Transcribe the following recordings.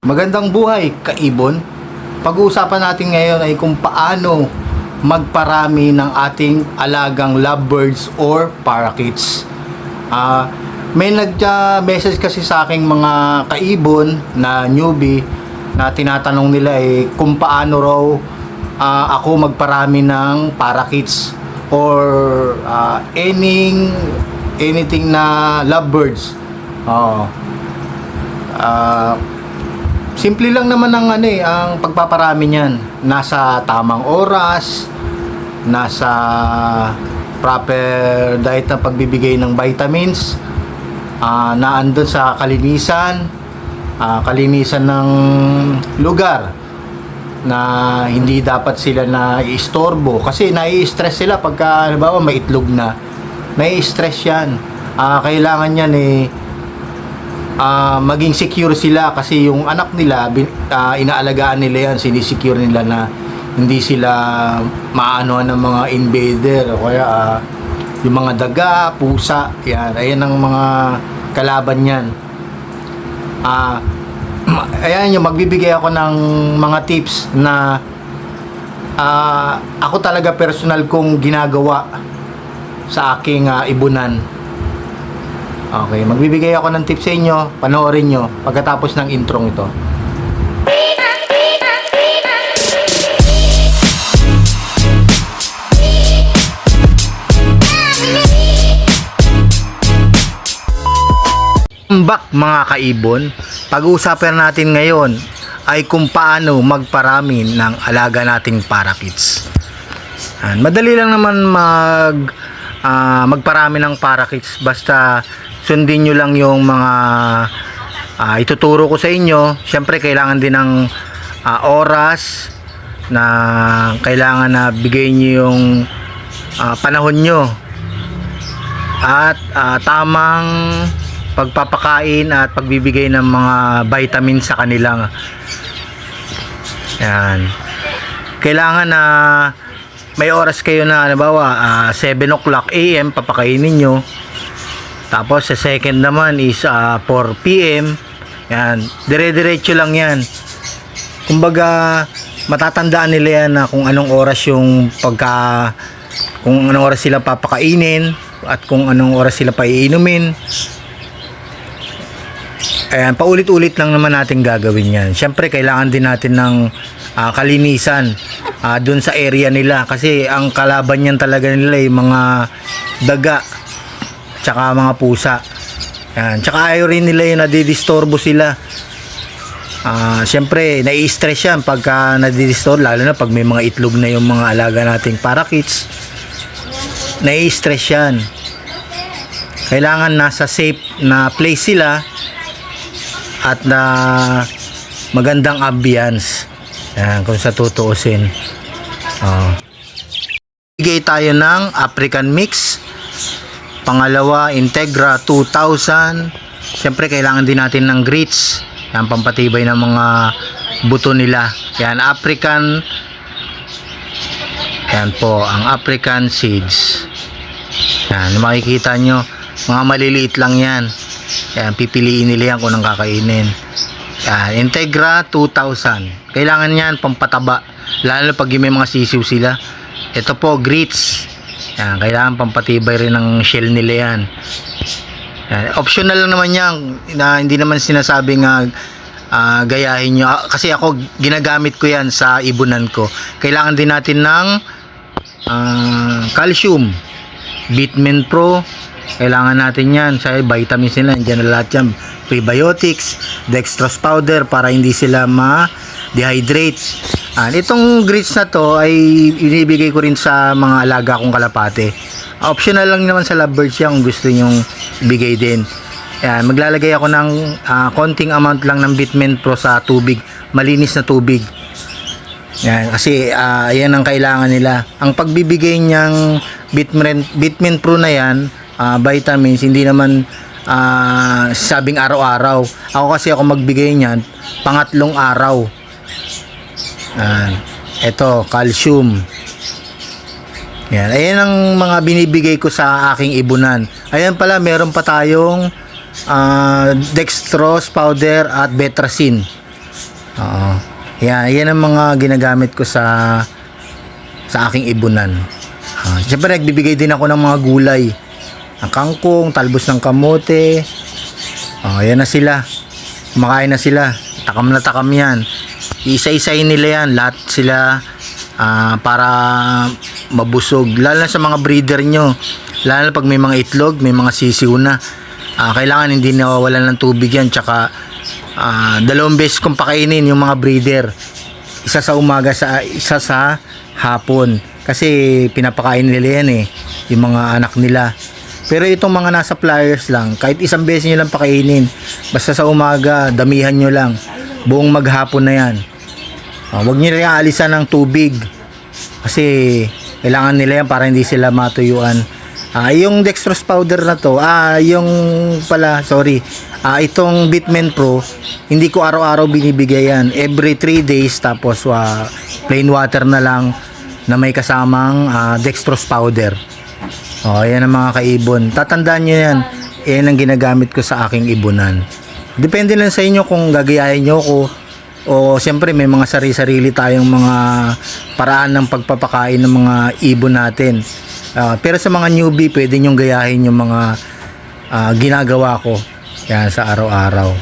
Magandang buhay, kaibon. Pag-uusapan natin ngayon ay kung paano magparami ng ating alagang lovebirds or parakeets. May nag-message kasi sa aking mga kaibon na newbie na tinatanong nila kung paano raw ako magparami ng parakeets or anything na lovebirds. Simple lang naman ang pagpaparami niyan. Nasa tamang oras, nasa proper diet na pagbibigay ng vitamins, naandun sa kalinisan ng lugar na hindi dapat sila na iistorbo kasi nai-stress sila pagka halimbawa may itlog na. Nai-stress yan. Kailangan yan maging secure sila kasi yung anak nila inaalagaan nila yan, sinisecure nila na hindi sila maano ng mga invader o kaya yung mga daga, pusa, yan, ayan ang mga kalaban yan. Ayan yung magbibigay ako ng mga tips na ako talaga personal kong ginagawa sa aking ibunan. Okay, magbibigay ako ng tips sa inyo, panoorin nyo pagkatapos ng introng ito. Back mga kaibon, pag-uusapan natin ngayon ay kung paano magparami ng alaga nating parakeets. Madali lang naman magparami ng parakeets, basta sundin nyo lang yung mga ituturo ko sa inyo. Siyempre kailangan din ng oras na kailangan na bigay nyo yung panahon nyo at tamang pagpapakain at pagbibigay ng mga vitamins sa kanila. Yan. Kailangan na may oras kayo na halimbawa 7 o'clock AM papakainin nyo. Tapos sa second naman is 4 PM. Yan, dire-diretso lang yan. Kumbaga matatandaan nila yan na kung anong oras kung anong oras sila papakainin at kung anong oras sila paiinumin. Ayan, paulit-ulit lang naman natin gagawin yan. Siyempre kailangan din natin ng kalinisan dun sa area nila kasi ang kalaban yan talaga nila yung mga daga tsaka mga pusa. Yan. Tsaka ayaw rin nila yung nadidistorbo sila. Siyempre nai-stress yan pagka nadidistorbo, lalo na pag may mga itlog na yung mga alaga nating parakeets. Nai-stress yan. Kailangan nasa safe na place sila at na magandang ambience. Yan, kung sa tutuusin. Bigay tayo ng African Mix. Pangalawa, Integra 2000. Siyempre kailangan din natin ng grits. Yan, pampatibay ng mga buto nila. Yan, African. Yan po, ang African seeds. Yan, makikita nyo, mga maliliit lang yan. Yan, pipiliin nila yan kung anong kakainin. Yan, Integra 2000. Kailangan yan, pampataba. Lalo pag may mga sisiw sila. Ito po, grits. Yan, kailangan pampatibay rin ng shell nila yan. Yan, optional lang naman yan na hindi naman sinasabing gayahin nyo. Kasi ako ginagamit ko yan sa ibunan ko. Kailangan din natin ng calcium, Vitamin Pro. Kailangan natin yan sa vitamins nila. Diyan na lahat yan. Prebiotics, dextrose powder para hindi sila ma-dehydrate. Itong grits na to ay inibigay ko rin sa mga alaga kong kalapate. Optional lang naman sa lovebirds yan kung gusto nyong bigay din. Yan, maglalagay ako ng konting amount lang ng Vitamin Pro sa tubig, malinis na tubig. Yan, kasi yan ang kailangan nila. Ang pagbibigay niyang Vitamin Pro na yan, vitamins, hindi naman sabing araw-araw. Ako magbigay niyan pangatlong araw. Ito, calcium. Yan, ayan ang mga binibigay ko sa aking ibunan. Ayan pala, meron pa tayong dextrose powder at betracin. Oo. Yan ang mga ginagamit ko sa aking ibunan. Siyempre nagbibigay din ako ng mga gulay. Ang kangkong, talbos ng kamote. Yan na sila. Kumakain na sila. Takam na takam yan. Isa-isahin nila yan. Lahat sila para mabusog. Lalo na sa mga breeder nyo. Lalo na pag may mga itlog, may mga sisiw na. Kailangan hindi nawawalan ng tubig yan. Tsaka 2 beses kong pakainin yung mga breeder. Isa sa umaga, isa sa hapon. Kasi pinapakain nila yan yung mga anak nila. Pero itong mga nasa flyers lang, kahit 1 beses nyo lang pakainin. Basta sa umaga, damihan nyo lang. Buong maghapon na yan. Huwag nyo rin aalisan ng tubig. Kasi kailangan nila yan para hindi sila matuyuan. Yung dextrose powder na to, itong Bitmen Pro, hindi ko araw-araw binibigay yan. Every 3 days, tapos plain water na lang na may kasamang dextrose powder. Yan ang mga kaibon. Tatandaan nyo yan. Yan ang ginagamit ko sa aking ibunan. Depende lang sa inyo kung gagayahin nyo ko. O siyempre may mga sarili-sarili tayong mga paraan ng pagpapakain ng mga ibon natin. Pero sa mga newbie, pwede nyong gayahin yung mga ginagawa ko. Yan sa araw-araw.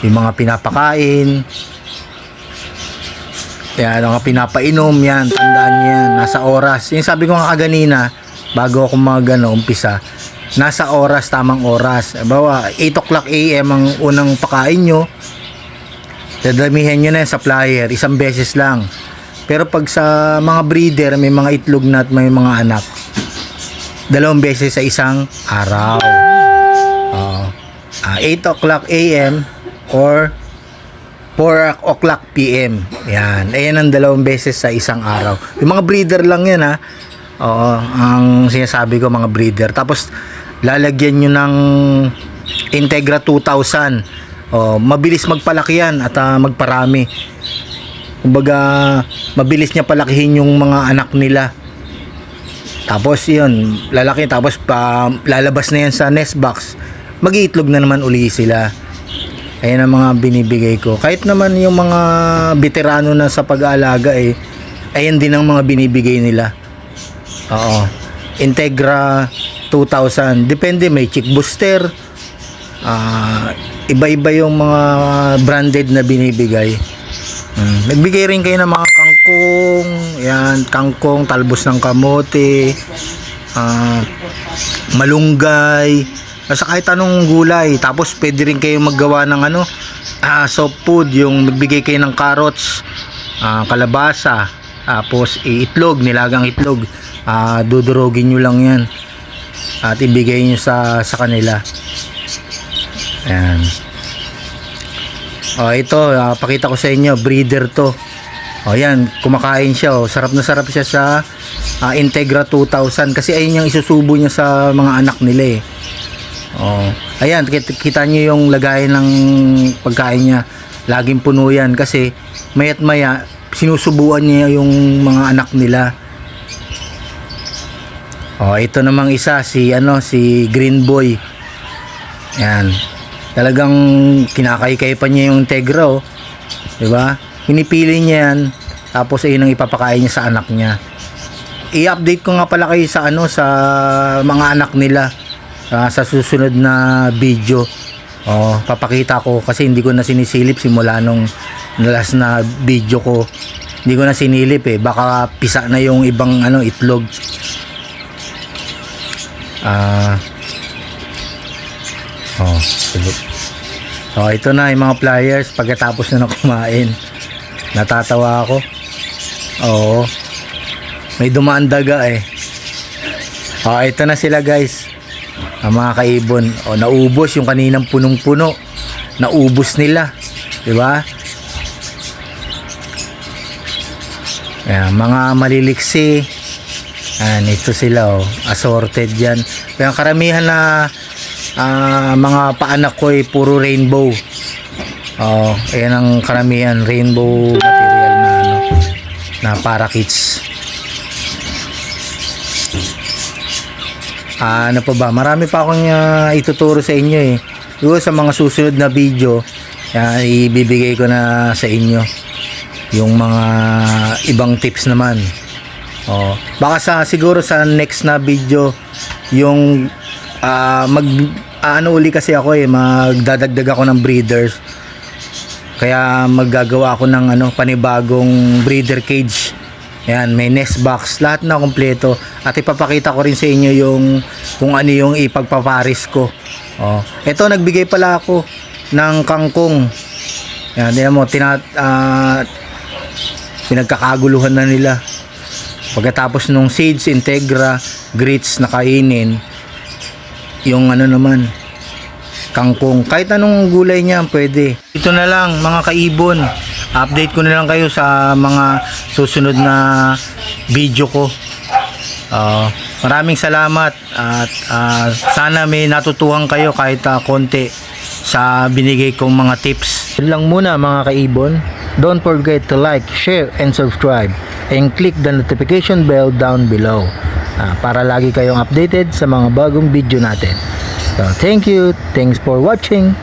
Yung mga pinapakain. Yan, mga pinapainom. Yan, tandaan nyo yan. Nasa oras. Yung sabi ko nga kaganina, bago ako umpisa, nasa oras, tamang oras. Bawa, 8 o'clock AM ang unang pakain nyo. Dadamihan nyo na sa flyer, 1 beses lang. Pero pag sa mga breeder, may mga itlog na at may mga anak, 2 beses sa isang araw. 8 o'clock AM or 4 o'clock PM. Yan. Ayan ang 2 beses sa isang araw. Yung mga breeder lang yan ang sinasabi ko, mga breeder. Tapos lalagyan nyo ng Integra 2000. Mabilis magpalaki yan at magparami. Kumbaga, mabilis niya palakihin yung mga anak nila. Tapos yun, lalaki, tapos lalabas na yan sa nest box. Mag-iitlog na naman uli sila. Ayan ang mga binibigay ko. Kahit naman yung mga veterano na sa pag-aalaga ayan din ang mga binibigay nila. Integra 2000. Depende, may chick booster. Iba-iba yung mga branded na binibigay. Nagbigay rin kayo ng mga kangkong. Yan, kangkong, talbos ng kamote, malunggay, sa kahit anong gulay. Tapos pwede rin kayo maggawa ng soft food, yung magbigay kayo ng carrots, kalabasa, tapos itlog, nilagang itlog. Dudurogin nyo lang yan at ibigay nyo sa kanila. Ayan. Ito, pakita ko sa inyo, breeder to. Yan, kumakain siya. Sarap na sarap siya sa Integra 2000 kasi ayun yung isusubo niya sa mga anak nila Ayan, kita nyo yung lagayan ng pagkain niya. Laging puno yan kasi mayat maya sinusubuan niya yung mga anak nila. Ito namang isa, si Green Boy. Yan. Talagang kinakaykay pa niya yung Integra, diba? Pinipili niya yan, tapos ayun ang ipapakain niya sa anak niya. I-update ko nga pala kayo sa mga anak nila sa susunod na video. Papakita ko kasi hindi ko na sinisilip simula nung last na video ko. Hindi ko na sinilip baka pisa na yung ibang itlog. Ito na yung mga flyers pagkatapos na kumain. Natatawa ako. May dumaan daga ito na sila guys. Ang mga kaibon. Naubos yung kaninang punong-puno. Naubos nila. Diba? Mga maliliksi. Ito sila assorted yan. Kaya karamihan na mga paanak ko puro rainbow. Ayan ang karamihan, rainbow material na parakeets. Ano pa ba? Marami pa akong ituturo sa inyo Siguro sa mga susunod na video, ibibigay ko na sa inyo yung mga ibang tips naman. Baka siguro sa next na video yung uli kasi ako magdadagdag ako ng breeders. Kaya maggagawa ako ng panibagong breeder cage. Yan, may nest box, lahat na kompleto. At ipapakita ko rin sa inyo yung kung ano yung ipagpaparis ko. Ito, nagbigay pala ako ng kangkong. Yan, tingnan mo, pinagkakaguluhan na nila. Pagkatapos nung seeds, integra, grits na kainin, yung naman, kangkong. Kahit anong gulay niya, pwede. Ito na lang, mga kaibon. Update ko na lang kayo sa mga susunod na video ko. Maraming salamat at sana may natutuhan kayo kahit konti sa binigay kong mga tips. Yun lang muna mga kaibon. Don't forget to like, share, and subscribe. And click the notification bell down below para lagi kayong updated sa mga bagong video natin. So, thank you. Thanks for watching.